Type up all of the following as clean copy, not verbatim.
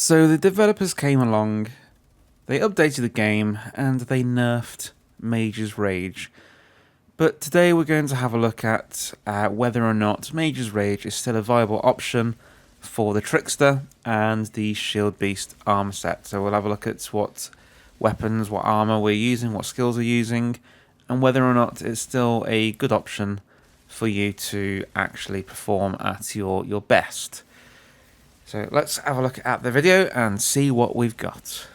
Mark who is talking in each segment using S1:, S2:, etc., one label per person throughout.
S1: So the developers came along, they updated the game, and they nerfed Mage's Rage. But today we're going to have a look at whether or not Mage's Rage is still a viable option for the Trickster and the Shieldbeast armor set. So we'll have a look at what weapons, what armor we're using, what skills we're using, and whether or not it's still a good option for you to actually perform at your best. So let's have a look at the video and see what we've got.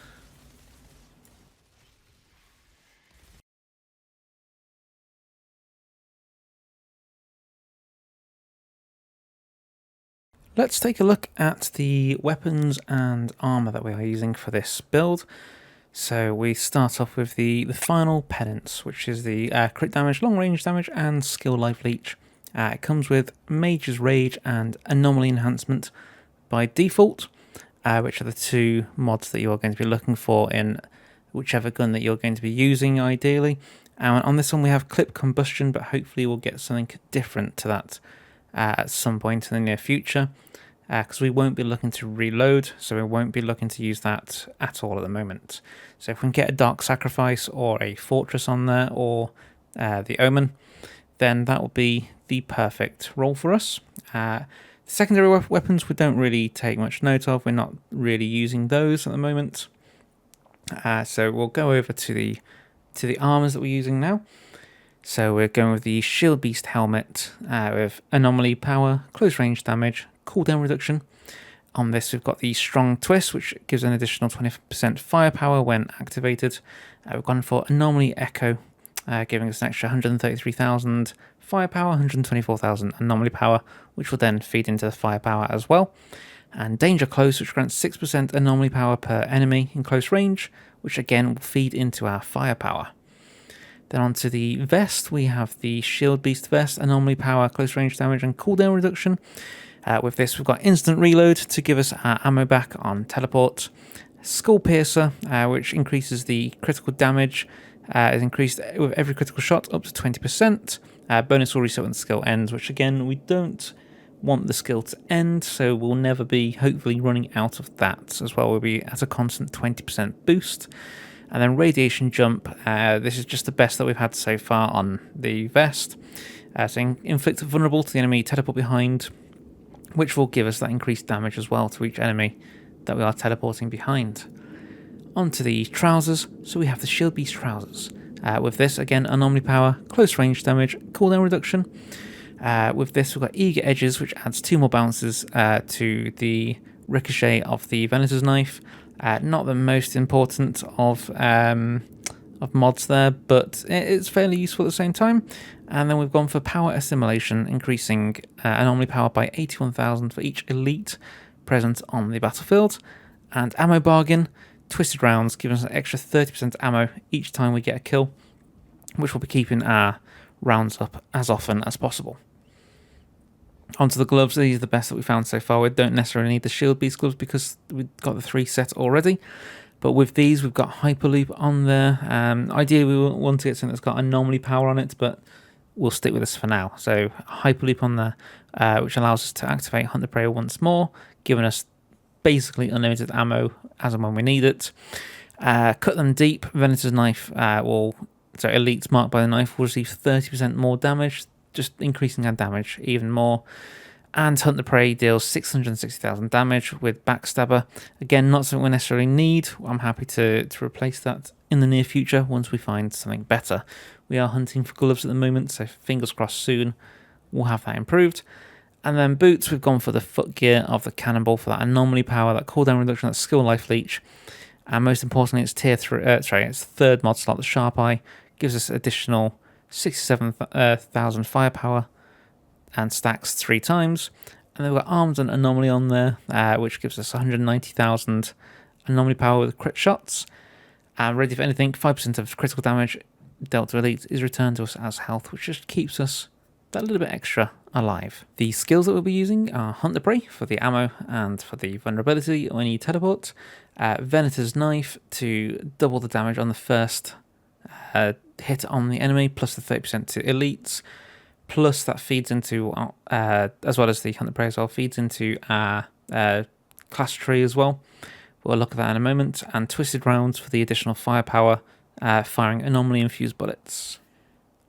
S1: Let's take a look at the weapons and armor that we are using for this build. So we start off with the final penance, which is the crit damage, long range damage, and skill life leech. It comes with Mage's Rage and Anomaly Enhancement by default, which are the two mods that you are going to be looking for in whichever gun that you're going to be using ideally. And on this one we have Clip Combustion, but hopefully we'll get something different to that at some point in the near future, because we won't be looking to reload, so we won't be looking to use that at all at the moment. So if we can get a Dark Sacrifice or a Fortress on there, or the Omen, then that will be the perfect role for us. Secondary weapons we don't really take much note of, we're not really using those at the moment. So we'll go over to the armors that we're using now. So we're going with the Shieldbeast helmet with Anomaly Power, Close Range Damage, Cooldown Reduction. On this we've got the Strong Twist, which gives an additional 20% firepower when activated. We've gone for Anomaly Echo, giving us an extra 133,000 firepower, 124,000 anomaly power, which will then feed into the firepower as well. And Danger Close, which grants 6% anomaly power per enemy in close range, which again will feed into our firepower. Then onto the vest, we have the Shieldbeast vest, anomaly power, close range damage, and cooldown reduction. With this, we've got instant reload to give us our ammo back on teleport. Skull Piercer, which increases the critical damage, is increased with every critical shot up to 20%. Bonus will reset when the skill ends, which again, we don't want the skill to end, so we'll never be hopefully running out of that as well. We'll be at a constant 20% boost. And then Radiation Jump, this is just the best that we've had so far on the vest. So inflict vulnerable to the enemy, teleport behind, which will give us that increased damage as well to each enemy that we are teleporting behind. Onto the trousers, so we have the Shieldbeast trousers. With this, again, anomaly power, close range damage, cooldown reduction. With this, we've got Eager Edges, which adds 2 more bounces to the ricochet of the Venator's Knife. Not the most important of mods there, but it's fairly useful at the same time. And then we've gone for Power Assimilation, increasing anomaly power by 81,000 for each elite present on the battlefield. And Ammo Bargain, Twisted Rounds, giving us an extra 30% ammo each time we get a kill, which will be keeping our rounds up as often as possible. Onto the gloves, these are the best that we found so far. We don't necessarily need the Shieldbeast gloves because we've got the 3 set already. But with these, we've got Hyperloop on there. Ideally, we want to get something that's got anomaly power on it, but we'll stick with this for now. So Hyperloop on there, which allows us to activate Hunt the Prey once more, giving us basically unlimited ammo as and when we need it. Cut Them Deep, Venator's Knife elites marked by the knife will receive 30% more damage, just increasing our damage even more. And Hunt the Prey deals 660,000 damage with Backstabber. Again, not something we necessarily need. I'm happy to replace that in the near future once we find something better. We are hunting for gloves at the moment, so fingers crossed soon we'll have that improved. And then boots, we've gone for the foot gear of the Cannonball for that anomaly power, that cooldown reduction, that skill life leech. And most importantly, it's it's third mod slot, the Sharp Eye, gives us additional 67,000 firepower and stacks 3 times. And then we've got Arms and Anomaly on there, which gives us 190,000 anomaly power with crit shots. And ready for anything, 5% of critical damage dealt to elite is returned to us as health, which just keeps us that little bit extra alive. The skills that we'll be using are Hunt the Prey for the ammo and for the vulnerability when you teleport. Venator's Knife to double the damage on the first hit on the enemy, plus the 30% to elites. Plus that feeds into, as well as the Hunt the Prey as well, feeds into our class tree as well. We'll look at that in a moment. And twisted rounds for the additional firepower, firing anomaly infused bullets.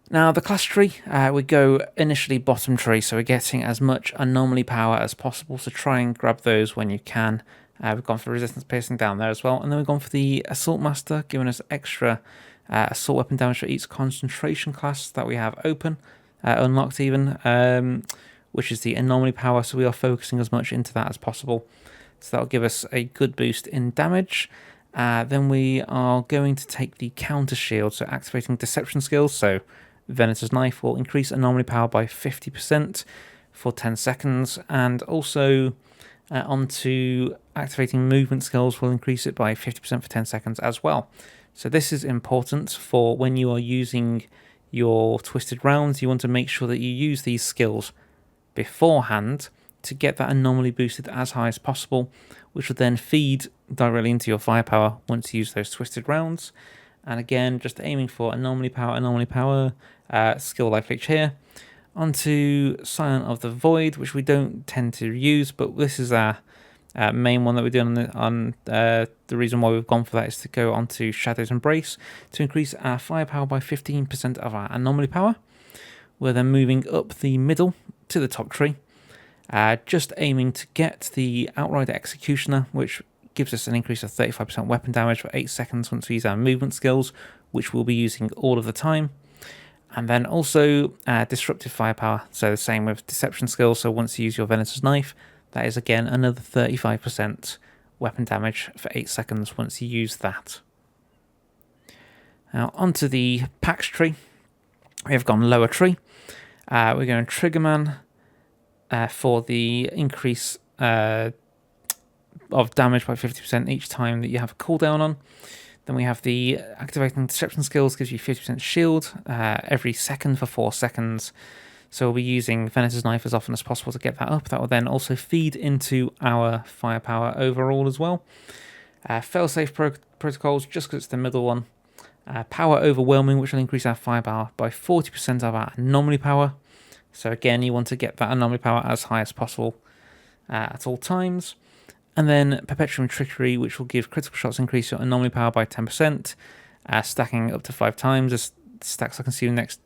S1: Now the class tree, we go initially bottom tree, so we're getting as much anomaly power as possible, so try and grab those when you can. We've gone for resistance piercing down there as well, and then we've gone for the assault master, giving us extra assault weapon damage for each concentration class that we have open, unlocked even, which is the anomaly power, so we are focusing as much into that as possible. So that'll give us a good boost in damage. Then we are going to take the counter shield, so activating deception skills, so Venator's Knife will increase anomaly power by 50% for 10 seconds, and also onto activating movement skills will increase it by 50% for 10 seconds as well. So this is important for when you are using your twisted rounds. You want to make sure that you use these skills beforehand to get that anomaly boosted as high as possible, which will then feed directly into your firepower once you use those twisted rounds. And again, just aiming for anomaly power, skill life leech here. Onto Silent of the Void, which we don't tend to use, but this is our main one that we're doing the reason why we've gone for that is to go onto Shadow's Embrace to increase our firepower by 15% of our anomaly power. We're then moving up the middle to the top tree, just aiming to get the Outrider Executioner, which gives us an increase of 35% weapon damage for 8 seconds once we use our movement skills, which we'll be using all of the time. And then also Disruptive Firepower, so the same with Deception skills, so once you use your Venator's Knife, that is again another 35% weapon damage for 8 seconds once you use that. Now onto the Pax Tree, we have gone lower tree. We're going Triggerman for the increase of damage by 50% each time that you have a cooldown on. Then we have the activating deception skills, gives you 50% shield every second for 4 seconds. So we'll be using Venator's Knife as often as possible to get that up. That will then also feed into our firepower overall as well. Failsafe protocols, just because it's the middle one. Power Overwhelming, which will increase our firepower by 40% of our anomaly power. So again, you want to get that anomaly power as high as possible at all times. And then Perpetuum Trickery, which will give critical shots increase your anomaly power by 10%, stacking up to 5 times. This stacks like consume next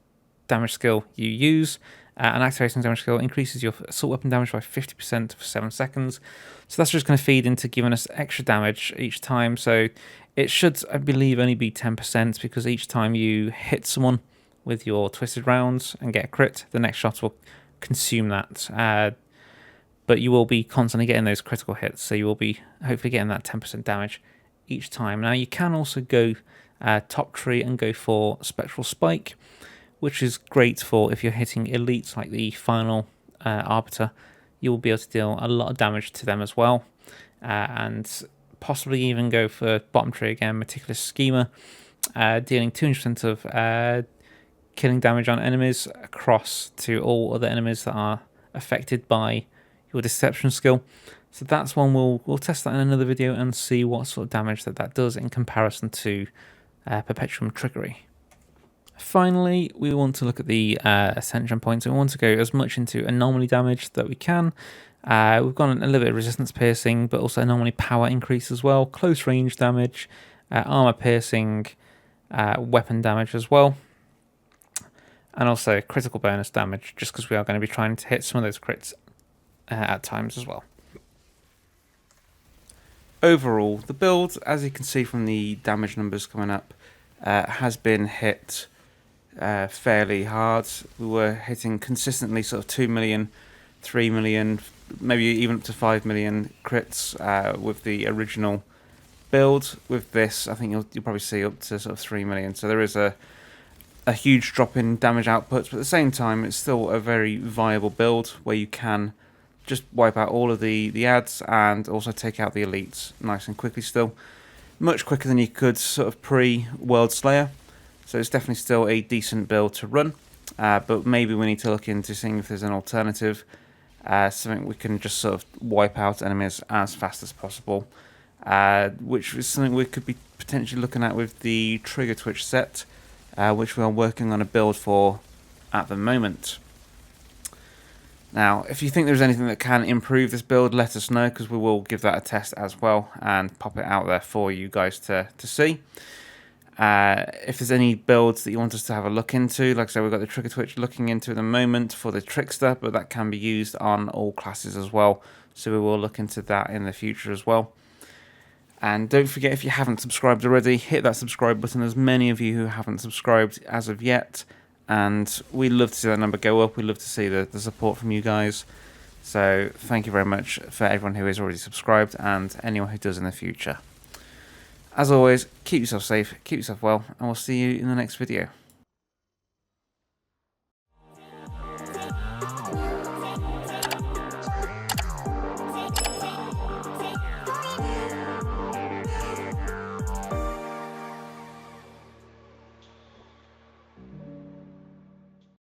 S1: damage skill you use. And activating damage skill increases your assault weapon damage by 50% for 7 seconds. So that's just going to feed into giving us extra damage each time. So it should, I believe, only be 10%, because each time you hit someone with your twisted rounds and get a crit, the next shot will consume that. But you will be constantly getting those critical hits, so you will be hopefully getting that 10% damage each time. Now you can also go top tree and go for Spectral Spike, which is great for if you're hitting elites like the final Arbiter. You will be able to deal a lot of damage to them as well, and possibly even go for bottom tree again, Meticulous Schemer, dealing 200% of killing damage on enemies across to all other enemies that are affected by your deception skill. So that's one we'll test that in another video and see what sort of damage that does in comparison to Perpetuum Trickery. Finally, we want to look at the Ascension points. We want to go as much into anomaly damage that we can. We've got a little bit of resistance piercing, but also anomaly power increase as well, close range damage, armor piercing, weapon damage as well, and also critical bonus damage, just because we are going to be trying to hit some of those crits at times as well. Overall, the build, as you can see from the damage numbers coming up, has been hit fairly hard. We were hitting consistently sort of 2 million, 3 million, maybe even up to 5 million crits with the original build. With this, I think you'll probably see up to sort of 3 million. So there is a huge drop in damage outputs, but at the same time, it's still a very viable build where you can just wipe out all of the ads and also take out the elites nice and quickly still. Much quicker than you could sort of pre-World Slayer. So it's definitely still a decent build to run. But maybe we need to look into seeing if there's an alternative. Something we can just sort of wipe out enemies as fast as possible. Which is something we could be potentially looking at with the Trigger Twitch set. Which we are working on a build for at the moment. Now, if you think there's anything that can improve this build, let us know, because we will give that a test as well and pop it out there for you guys to see. If there's any builds that you want us to have a look into, like I said, we've got the Trigger Twitch looking into at the moment for the Trickster, but that can be used on all classes as well. So we will look into that in the future as well. And don't forget, if you haven't subscribed already, hit that subscribe button. There's many of you who haven't subscribed as of yet. And we love to see that number go up. We love to see the support from you guys. So thank you very much for everyone who is already subscribed and anyone who does in the future. As always, keep yourself safe, keep yourself well, and we'll see you in the next video.